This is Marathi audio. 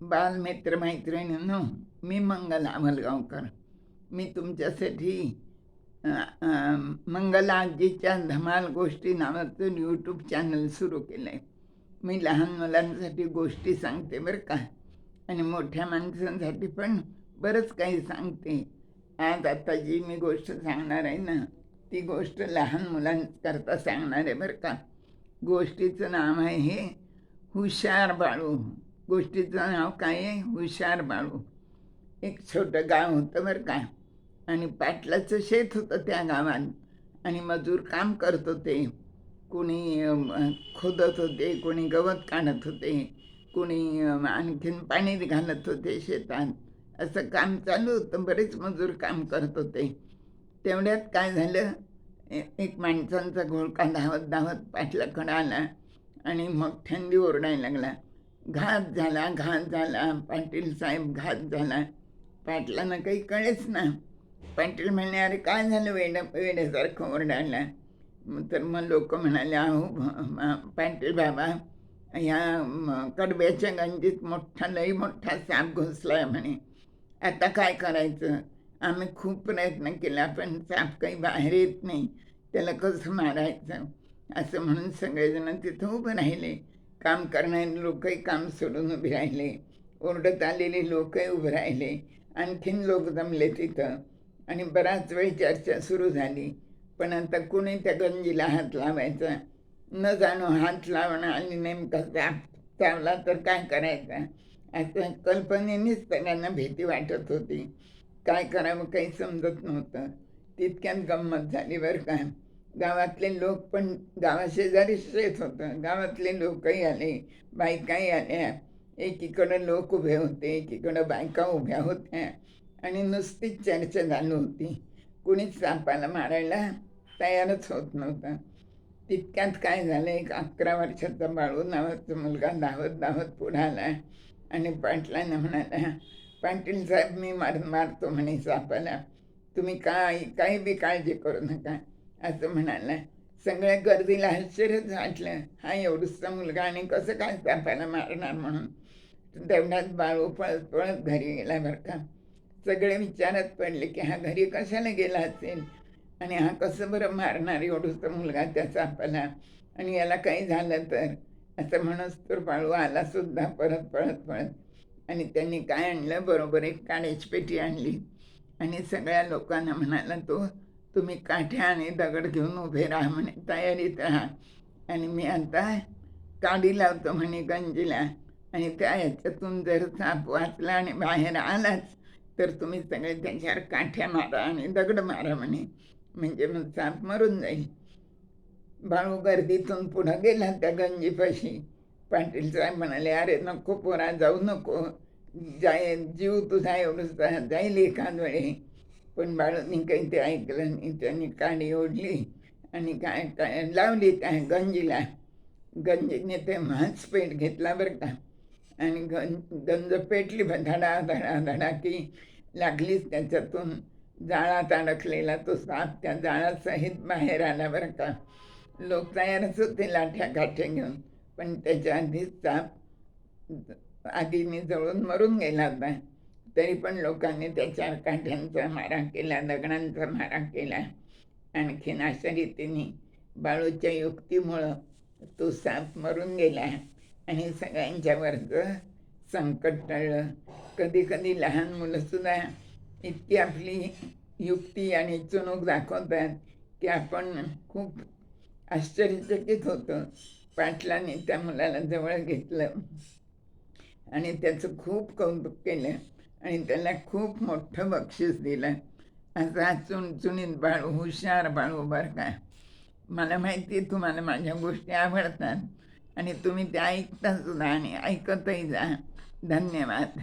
बालमित्र मैत्रिणींनो, मी मंगला अमलगावकर. मी तुमच्यासाठी मंगला आजीच्या धमाल गोष्टी नावाचं यूट्यूब चॅनल सुरू केलं आहे. मी लहान मुलांसाठी गोष्टी सांगते बरं का, आणि मोठ्या माणसांसाठी पण बरंच काही सांगते. आज आता जी मी गोष्ट सांगणार आहे ना, ती गोष्ट लहान मुलांकरता सांगणार आहे बरं का. गोष्टीचं नाव आहे हे हुशार बाळू. गोष्टीचं नाव काय आहे? हुशार बाळू. एक छोटं गाव होतं बरं का, आणि पाटलाचं शेत होतं त्या गावात, आणि मजूर काम करत होते. कोणी खोदत होते, कोणी गवत काढत होते, कोणी आणखीन पाणी घालत होते शेतात. असं काम चालू होतं. बरेच मजूर काम करत होते. तेवढ्यात काय झालं, एक माणसांचा घोळका धावत धावत पाटलाकडं आला आणि मग थंडी ओरडायला लागला. घात झाला, घात झाला, पाटील साहेब घात झाला. पाटलांना काही कळेच ना. पाटील म्हणले, अरे काय झालं वेड्यासारखं ओरडायला. तर मग लोक म्हणाले, अहो पाटील बाबा, ह्या कडब्याच्या गंजीत लई मोठा साप घुसलाय म्हणे. आता काय करायचं? आम्ही खूप प्रयत्न केला, पण साप काही बाहेर येत नाही. त्याला कसं मारायचं? असं म्हणून सगळेजण तिथं उभं राहिले. काम करणारे लोकही काम सोडून उभे राहिले. ओरडत आलेले लोकही उभे राहिले. आणखीन लोक जमले तिथं, आणि बराच वेळ चर्चा सुरू झाली. पण आता कोणी त्या गंजीला हात लावायचा? न जाणो हात लावणं आणि नेमका चावला तर काय करायचा, असं कल्पनेनेच सगळ्यांना भीती वाटत होती. काय करावं काही समजत नव्हतं. तितक्यात गंमत झाली बरं का. गावातले लोक पण, गावाशेजारी शेत होतं, गावातले लोकही आले, बायकाही आल्या. एकीकडं लोक उभे होते, एकीकडं बायका उभ्या होत्या, आणि नुसतीच चर्चा चालू होती. कुणीच सापाला मारायला तयारच होत नव्हतं. तितक्यात काय झालं, एक 11 वर्षाचा बाळू नावाचा मुलगा धावत धावत पुढे आला आणि पाटलांना म्हणाला, पाटील साहेब मी मारतो म्हणे सापाला, तुम्ही काही बी काळजी करू नका, असं म्हणाला. सगळ्या गर्दीला आश्चर्यच वाटलं, हा एवढूसा मुलगा आणि कसं काय सापाला मारणार म्हणून. तेवढ्यात बाळू पळत पळत घरी गेला बरं का. सगळे विचारात पडले की हा घरी कशाला गेला असेल, आणि हा कसं बरं मारणार एवढूसा मुलगा त्या सापाला, आणि याला काही झालं तर. असं म्हणूच तर बाळू आला सुद्धा परत पळत पळत. आणि त्यांनी काय आणलं, बरोबर एक काड्याची पेटी आणली, आणि सगळ्या लोकांना म्हणाला, तुम्ही काठ्या आणि दगड घेऊन उभे राहा म्हणे, तयारीत राहा, आणि मी आता काडी लावतो म्हणे गंजीला, आणि त्या ह्याच्यातून जर साप वाचला आणि बाहेर आलाच तर तुम्ही सगळे त्याच्यावर काठ्या मारा आणि दगड मारा म्हणे, म्हणजे मग साप मरून जाईल. बाळू गर्दीतून पुढं गेला त्या गंजीपाशी. पाटील साहेब म्हणाले, अरे नको पोरा, जाऊ नको, जीव तुझा एवढं जाईल एखाद वेळे. पण बाळूंनी काही ते ऐकलं नाही. त्यांनी काडी ओढली आणि काय लावली त्या गंजीला. गंजीने ते म्हाच पेट घेतला बरं का, आणि गंज पेटली, धडा धडा धडा की लागलीच. त्याच्यातून जाळात अडकलेला तो साप त्या जाळासहित बाहेर आला बरं का. लोक तयारच होते लाठ्या काठ्या घेऊन, पण त्याच्या आधीच साप आगीने जळून मरून गेला होता. तरी पण लोकांनी त्याच्या काठ्यांचा मारा केला, दगडांचा मारा केला. आणखीन अशा रीतीने बाळूच्या युक्तीमुळं तो साप मरून गेला आणि सगळ्यांच्यावरचं संकट टळलं. कधी कधी लहान मुलंसुद्धा इतकी आपली युक्ती आणि चुणूक दाखवतात की आपण खूप आश्चर्यचकित होतो. पाटलाने त्या मुलाला जवळ घेतलं आणि त्याचं खूप कौतुक केलं आणि त्याला खूप मोठं बक्षीस दिलं. असा चुणचुणीत बाळू, हुशार बाळू बरं का. मला माहिती आहे तुम्हाला माझ्या गोष्टी आवडतात, आणि तुम्ही त्या ऐकता सुद्धा आणि ऐकतही जा. धन्यवाद.